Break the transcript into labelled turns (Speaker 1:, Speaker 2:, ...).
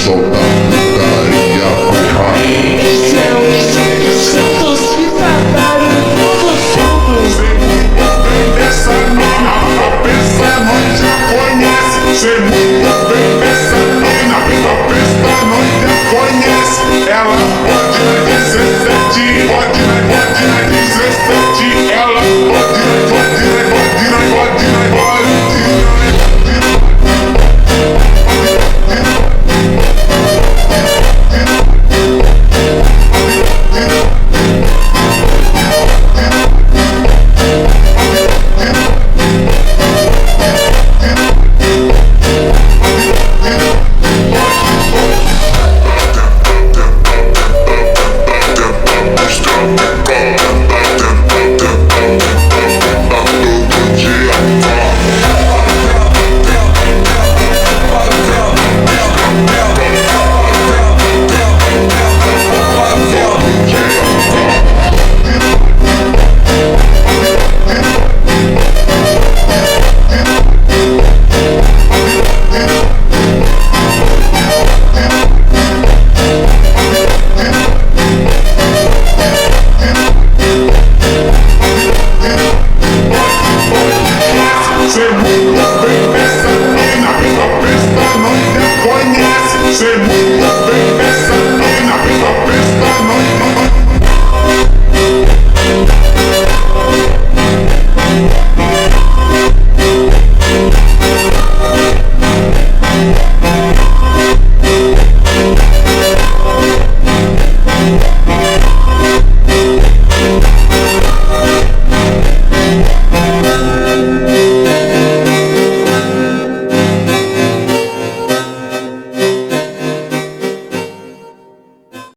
Speaker 1: solta putaria ferrada.
Speaker 2: Santos retardados, tudo solto.
Speaker 3: Essa mina, a pista nós já conhece. Cê muito bem essa mina, a pista nós já conhece. Ela pode na 17, pode na 17.